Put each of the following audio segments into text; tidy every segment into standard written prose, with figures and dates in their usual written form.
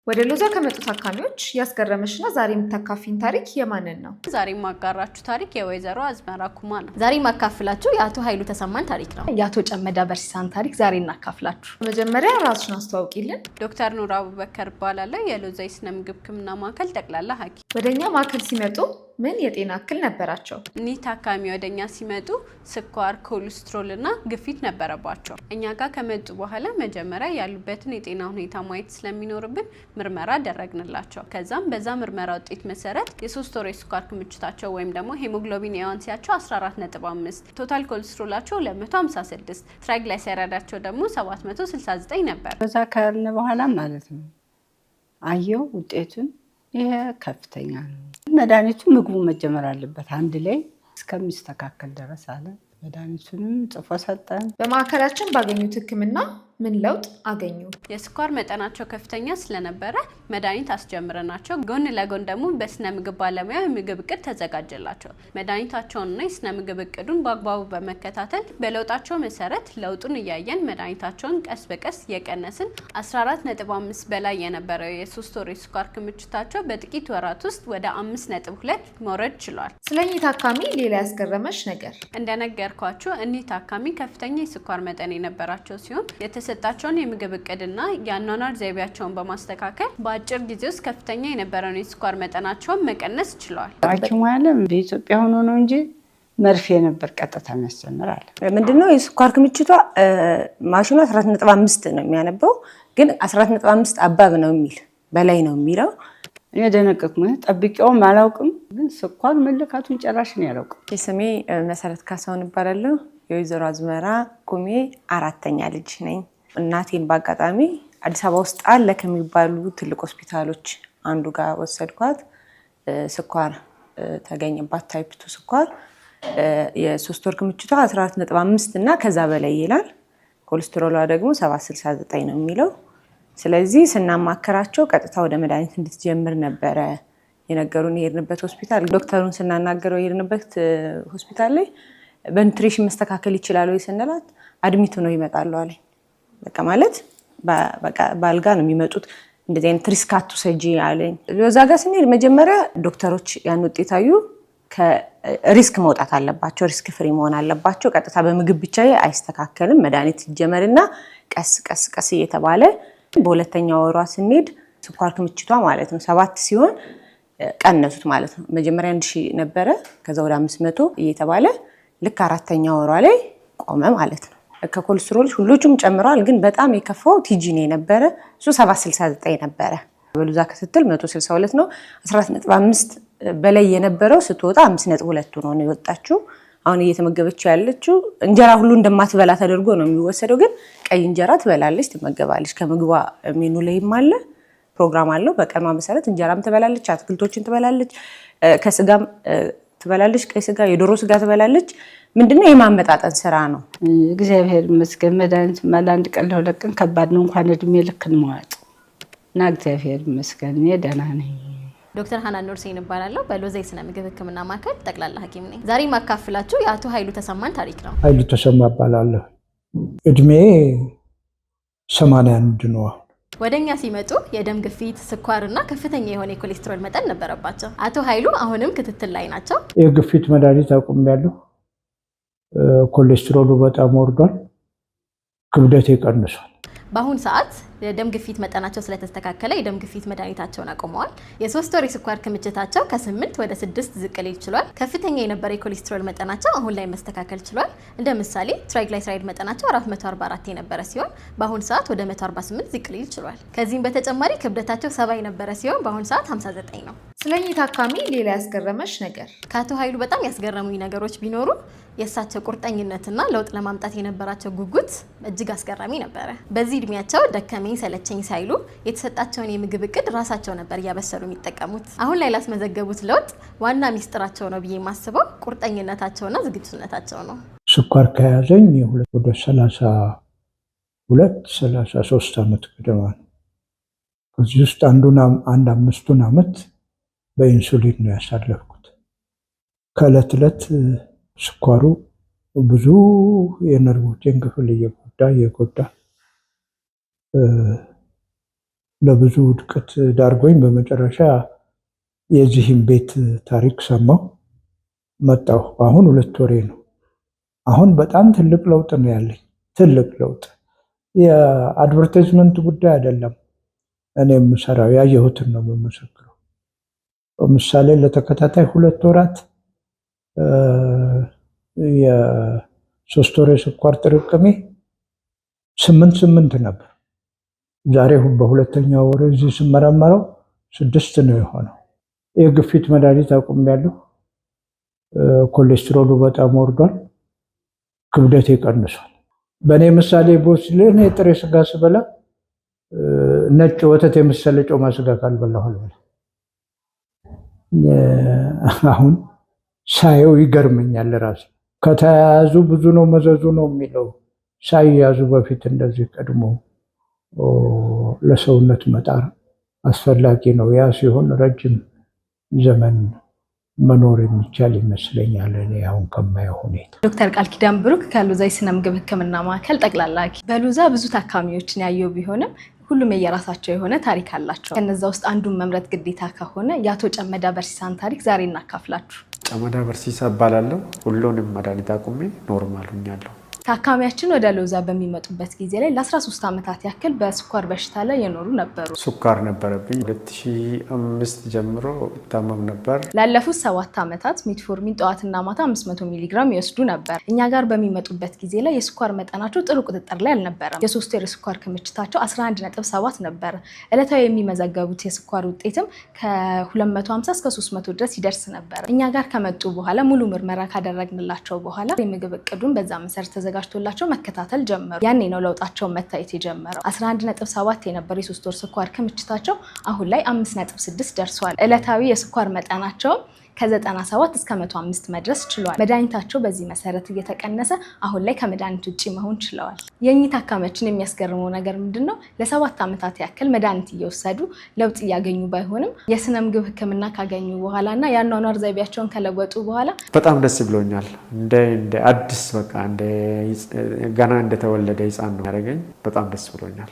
ወደ ሎዛ ከመጡ ታካሚዎች ያስገረመሽና ዛሬ የምታካፊን ታሪክ የማንን ነው? ዛሬ ማጋራችሁ ታሪክ የወይዘሮ አዝመራ ኩማ ነው። ዛሬ ማካፍላችሁ የአቶ ኃይሉ ተሰማን ታሪክ ነው። የአቶ ጨመዳ በርሲሳን ታሪክ ዛሬ እናካፍላችሁ። መጀመሪያ ራስሽን አስተዋውቂልን። ዶክተር ኑር አቡበከር እባላለሁ። የሎዛ የስነ ምግብ ሕክምና ማዕከል ጠቅላላ ሐኪም። ወደኛ ማዕከል ሲመጡ ምን የጤና እክል ነበራቸው? እኒህ ታካሚ ወደኛ ሲመጡ ስኳር፣ ኮሌስትሮል እና ግፊት ነበረባቸው። እኛ ጋር ከመጡ በኋላ መጀመሪያ ያሉበትን የጤና ሁኔታ ማየት ስለሚኖርብን ምርመራ አደረግንላቸው። ከዛም በዛ ምርመራ ውጤት መሰረት የ3 ወር የስኳር ክምችታቸው ወይም ደግሞ ሄሞግሎቢን ኤዋንሲያቸው 14.5፣ ቶታል ኮሌስትሮላቸው 256፣ ትራይግላይሰራይዳቸው ደግሞ 769 ነበር። በዛ ካልን በኋላ ማለት ነው አየው ውጤቱን ይሄ ከፍተኛ ነው። መድኃኒቱ ምግቡ መጀመር አለበት አንድ ላይ እስከሚስተካከል ድረስ አለ። መድኃኒቱንም ጽፎ ሰጠን። በማዕከላችን ባገኙት ህክምና ምን ለውጥ አገኙ? የስኳር መጠናቸው ከፍተኛ ስለነበረ መድኃኒት አስጀምረናቸው ጎን ለጎን ደግሞ በስነ ምግብ ባለሙያ የምግብ እቅድ ተዘጋጀላቸው። መድኃኒታቸውንና የስነ ምግብ እቅዱን በአግባቡ በመከታተል በለውጣቸው መሰረት ለውጡን እያየን መድኃኒታቸውን ቀስ በቀስ የቀነስን 14.5 በላይ የነበረው የ3 ወር የስኳር ክምችታቸው በጥቂት ወራት ውስጥ ወደ 5.2 መውረድ ችሏል። ስለዚህ ታካሚ ሌላ ያስገረመሽ ነገር? እንደነገርኳችሁ እኒህ ታካሚ ከፍተኛ የስኳር መጠን የነበራቸው ሲሆን የተሰጣቸውን የምግብ እቅድና የአኗኗር ዘይቤያቸውን በማስተካከል በአጭር ጊዜ ውስጥ ከፍተኛ የነበረውን የስኳር መጠናቸውን መቀነስ ችለዋል። ሐኪሙ ዓለም በኢትዮጵያ ሆኖ ነው እንጂ መርፌ ነበር ቀጥታ የሚያስተምር አለ። ምንድነው የስኳር ክምችቷ ማሽኑ 14.5 ነው የሚያነበው፣ ግን 14.5 አባብ ነው የሚል በላይ ነው የሚለው። እኔ ደነቀኩኝ። ጠብቄውም አላውቅም፣ ግን ስኳር መለካቱን ጨራሽ ነው ያላውቅም። ስሜ መሰረት ካሳሁን እባላለሁ። የወይዘሮ አዝመራ ኩሜ አራተኛ ልጅ ነኝ። እናቴን በአጋጣሚ አዲስ አበባ ውስጥ አለ ከሚባሉ ትልቅ ሆስፒታሎች አንዱ ጋር ወሰድኳት። ስኳር ተገኘባት፣ ታይፕ 2 ስኳር። የ3 ወር ክምችቷ 14.5 እና ከዛ በላይ ይላል። ኮሌስትሮሏ ደግሞ 769 ነው የሚለው። ስለዚህ ስናማከራቸው ቀጥታ ወደ መድኃኒት እንድትጀምር ነበረ የነገሩን። የሄድንበት ሆስፒታል ዶክተሩን ስናናገረው የሄድንበት ሆስፒታል ላይ በኑትሪሽን መስተካከል ይችላል ወይ ስንላት አድሚቱ ነው ይመጣሉ አለኝ። በቃ ማለት ባልጋ ነው የሚመጡት፣ እንደዚህ አይነት ሪስክ አትውሰጂ አለኝ። ለዛ ጋር ስንሄድ መጀመሪያ ዶክተሮች ያን ውጤት አዩ። ከሪስክ መውጣት አለባቸው፣ ሪስክ ፍሪ መሆን አለባቸው። ቀጥታ በምግብ ብቻ አይስተካከልም፣ መድኃኒት ይጀመርና ቀስ ቀስ ቀስ እየተባለ በሁለተኛው ወሯ ስንሄድ ስኳር ክምችቷ ማለት ነው 7 ሲሆን ቀነሱት ማለት ነው። መጀመሪያ 1000 ነበረ፣ ከዛ ወደ 500 እየተባለ ልክ አራተኛው ወሯ ላይ ቆመ ማለት ነው። ከኮሌስትሮል ሁሉም ጨምረዋል፣ ግን በጣም የከፋው ቲጂኔ ነበረ። እሱ 769 ነበረ። በሉዛ ክትትል 162 ነው። 14.5 በላይ የነበረው ስትወጣ 5.2 ነው የወጣችው። አሁን እየተመገበች ያለችው እንጀራ ሁሉ እንደማትበላ ተደርጎ ነው የሚወሰደው፣ ግን ቀይ እንጀራ ትበላለች፣ ትመገባለች። ከምግቧ ሜኑ ላይም አለ፣ ፕሮግራም አለው። በቀኗ መሰረት እንጀራም ትበላለች፣ አትክልቶችን ትበላለች፣ ከስጋም ትበላለች፣ ቀይ ስጋ፣ የዶሮ ስጋ ትበላለች። ምንድነው የማመጣጠን ስራ ነው። እግዚአብሔር ይመስገን። መድኃኒት ለአንድ ቀን ለሁለት ቀን ከባድ ነው፣ እንኳን እድሜ ልክ እንዋጥ እና እግዚአብሔር ይመስገን እኔ ደህና ነኝ። ዶክተር ሃናን ኑርሴን እባላለሁ። በሎዛ የስነ ምግብ ሕክምና ማዕከል ጠቅላላ ሐኪም ነኝ። ዛሬ ማካፍላችሁ የአቶ ኃይሉ ተሰማን ታሪክ ነው። ኃይሉ ተሰማ እባላለሁ። እድሜ 81 ነው። ወደኛ ሲመጡ የደም ግፊት፣ ስኳር እና ከፍተኛ የሆነ የኮሌስትሮል መጠን ነበረባቸው። አቶ ኃይሉ አሁንም ክትትል ላይ ናቸው። የግፊት መድኃኒት አቁሜያለሁ። ኮሌስትሮሉ በጣም ወርዷል፣ ክብደቴ ቀንሷል። በአሁን ሰዓት የደም ግፊት መጠናቸው ስለተስተካከለ የደም ግፊት መድኃኒታቸውን አቁመዋል። የ3 ወር የስኳር ክምችታቸው ከ8 ወደ 6 ዝቅ ሊል ችሏል። ከፍተኛ የነበረ የኮሌስትሮል መጠናቸው አሁን ላይ መስተካከል ችሏል። እንደ ምሳሌ ትራይግላይሰራይድ መጠናቸው 444 የነበረ ሲሆን በአሁን ሰዓት ወደ 148 ዝቅ ሊል ችሏል። ከዚህም በተጨማሪ ክብደታቸው 70 የነበረ ሲሆን በአሁን ሰዓት 59 ነው። ስለዚህ ታካሚ ሌላ ያስገረመሽ ነገር? ከአቶ ኃይሉ በጣም ያስገረሙኝ ነገሮች ቢኖሩ የእሳቸው ቁርጠኝነትና ለውጥ ለማምጣት የነበራቸው ጉጉት እጅግ አስገራሚ ነበረ። በዚህ እድሜያቸው ደከመኝ ሰለቸኝ ሳይሉ የተሰጣቸውን የምግብ እቅድ ራሳቸው ነበር እያበሰሉ የሚጠቀሙት። አሁን ላይ ላስመዘገቡት ለውጥ ዋና ሚስጥራቸው ነው ብዬ የማስበው ቁርጠኝነታቸውና ዝግጁነታቸው ነው። ስኳር ከያዘኝ ወደ 33 ዓመት ገደማ ነው። ከዚህ ውስጥ አንድ 5 ዓመት በኢንሱሊን ነው ያሳለፍኩት። ከዕለት ዕለት ስኳሩ ብዙ የነርቮችን ክፍል እየጎዳ ለብዙ ውድቀት ዳርጎኝ በመጨረሻ የዚህም ቤት ታሪክ ሰማሁ መጣሁ። አሁን 2 ወሬ ነው። አሁን በጣም ትልቅ ለውጥ ነው ያለኝ። ትልቅ ለውጥ የአድቨርታይዝመንት ጉዳይ አይደለም። እኔ የምሰራው ያየሁትን ነው የምመሰክረው። ለምሳሌ ለተከታታይ 2 ወራት የ3 ወር የስኳር ጥርቅሜ 8 ነበር። ዛሬ በሁለተኛው ወር እዚህ ስመረመረው 6 ነው የሆነው። የግፊት መድኃኒት አቁሜያለሁ። ኮሌስትሮሉ በጣም ወርዷል። ክብደቴ ቀንሷል። በእኔ ምሳሌ ቦስል እኔ ጥሬ ስጋ ስበላ ነጭ ወተት የመሰለ ጮማ ስጋ ካልበላሁ አልበላ። አሁን ሳየው ይገርመኛል ራሴ። ከተያያዙ ብዙ ነው መዘዙ ነው የሚለው። ሳይያዙ በፊት እንደዚህ ቀድሞ ለሰውነት መጣር አስፈላጊ ነው። ያ ሲሆን ረጅም ዘመን መኖር የሚቻል ይመስለኛል። እኔ አሁን ከማየው ሁኔታ። ዶክተር ቃል ኪዳን ብሩክ ከሉዛ የስነ ምግብ ሕክምና ማዕከል ጠቅላላ በሉዛ ብዙ ታካሚዎችን ያየው ቢሆንም ሁሉም የየራሳቸው የሆነ ታሪክ አላቸው። ከነዛ ውስጥ አንዱን መምረጥ ግዴታ ከሆነ የአቶ ጨመዳ በርሲሳን ታሪክ ዛሬ እናካፍላችሁ። ጨመዳ በርሲሳ እባላለሁ። ሁሉንም መድኃኒት አቁሜ ኖርማል ሆኛለሁ። ታካሚያችን ወደ ሎዛ በሚመጡበት ጊዜ ላይ ለ13 ዓመታት ያክል በስኳር በሽታ ላይ የኖሩ ነበሩ። ስኳር ነበረብኝ። 2005 ጀምሮ ይታመም ነበር። ላለፉት 7 ዓመታት ሜትፎርሚን ጠዋትና ማታ 500 ሚሊግራም ይወስዱ ነበር። እኛ ጋር በሚመጡበት ጊዜ ላይ የስኳር መጠናቸው ጥሩ ቁጥጥር ላይ አልነበረም። የ3 ወር የስኳር ክምችታቸው 11.7 ነበር። ዕለታዊ የሚመዘገቡት የስኳር ውጤትም ከ250 እስከ 300 ድረስ ይደርስ ነበር። እኛ ጋር ከመጡ በኋላ ሙሉ ምርመራ ካደረግንላቸው በኋላ የምግብ እቅዱን በዛ መሰረት ተዘጋጅቶላቸው መከታተል ጀመሩ። ያኔ ነው ለውጣቸው መታየት የጀመረው። 11.7 የነበረው የ3 ወር ስኳር ክምችታቸው አሁን ላይ 5.6 ደርሷል። ዕለታዊ የስኳር መጠናቸው ከ97 እስከ 105 መድረስ ችሏል። መድኃኒታቸው በዚህ መሰረት እየተቀነሰ አሁን ላይ ከመድኃኒት ውጪ መሆን ችለዋል። የእኚህ ታካሚያችን የሚያስገርመው ነገር ምንድነው? ለ7 ዓመታት ያክል መድኃኒት እየወሰዱ ለውጥ እያገኙ ባይሆንም የስነ ምግብ ሕክምና ካገኙ በኋላና የአኗኗር ዘይቤያቸውን ከለወጡ በኋላ በጣም ደስ ብሎኛል። እንደ አዲስ በቃ ገና እንደተወለደ ሕፃን ነው ያደረገኝ። በጣም ደስ ብሎኛል።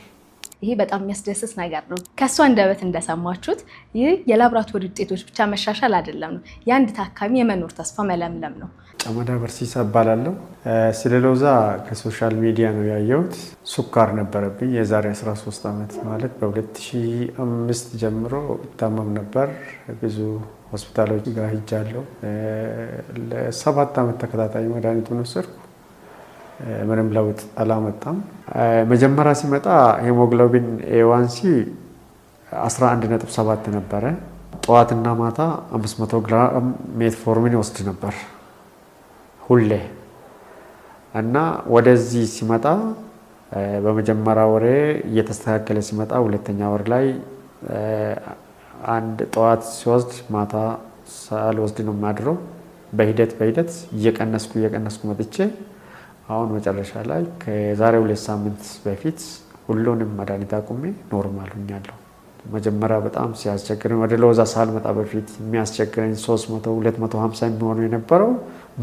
ይሄ በጣም የሚያስደስት ነገር ነው። ከሷ አንደበት እንደሰማችሁት ይህ የላብራቶሪ ውጤቶች ብቻ መሻሻል አይደለም ነው፣ የአንድ ታካሚ የመኖር ተስፋ መለምለም ነው። ጨመዳ በርሲሳ እባላለሁ። ስለ ሎዛ ከሶሻል ሚዲያ ነው ያየሁት። ስኳር ነበረብኝ የዛሬ 13 ዓመት ማለት በ2005 ጀምሮ ይታመም ነበር። ብዙ ሆስፒታሎች ጋር ሄጃለሁ። ለ7 ዓመት ተከታታይ መድኃኒቱን ወሰድኩ። ምንም ለውጥ አላመጣም። መጀመሪያ ሲመጣ ሄሞግሎቢን ኤዋንሲ 11.7 ነበረ። ጠዋትና ማታ 500 ግራም ሜትፎርሚን ወስድ ነበር ሁሌ እና ወደዚህ ሲመጣ በመጀመሪያ ወሬ እየተስተካከለ ሲመጣ ሁለተኛ ወር ላይ አንድ ጠዋት ሲወስድ ማታ ሳልወስድ ነው የማድረው። በሂደት እየቀነስኩ መጥቼ አሁን መጨረሻ ላይ ከዛሬ 2 ሳምንት በፊት ሁሉንም መድኃኒት አቁሜ ኖርማል ሆኛለሁ። መጀመሪያ በጣም ሲያስቸግረኝ ወደ ሎዛ ሳልመጣ በፊት የሚያስቸግረኝ 300 250 የሚሆኑ የነበረው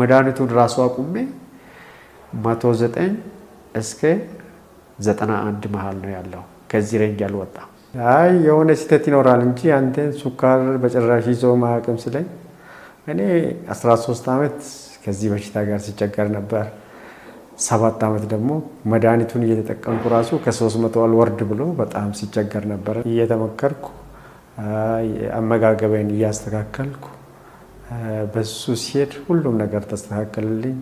መድኃኒቱን ራሱ አቁሜ 109 እስከ 91 መሃል ነው ያለው። ከዚህ ሬንጅ አልወጣም። የሆነ ስህተት ይኖራል እንጂ አንተን ስኳር በጭራሽ ይዞ ማያውቅም ስለኝ እኔ 13 ዓመት ከዚህ በሽታ ጋር ሲቸገር ነበር። 7 ዓመት ደግሞ መድኃኒቱን እየተጠቀምኩ ራሱ ከ300 አልወርድ ብሎ በጣም ሲቸገር ነበር። እየተመከርኩ አመጋገቤን እያስተካከልኩ በሱ ሲሄድ ሁሉም ነገር ተስተካከልልኝ።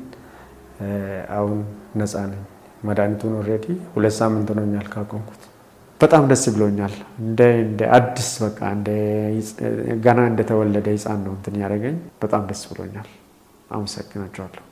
አሁን ነፃ ነኝ። መድኃኒቱን ኦልሬዲ 2 ሳምንት ሆኖኛል ካቆምኩት። በጣም ደስ ብሎኛል። እንደ አዲስ በቃ ገና እንደተወለደ ሕፃን ነው እንትን ያደረገኝ። በጣም ደስ ብሎኛል። አመሰግናቸዋለሁ።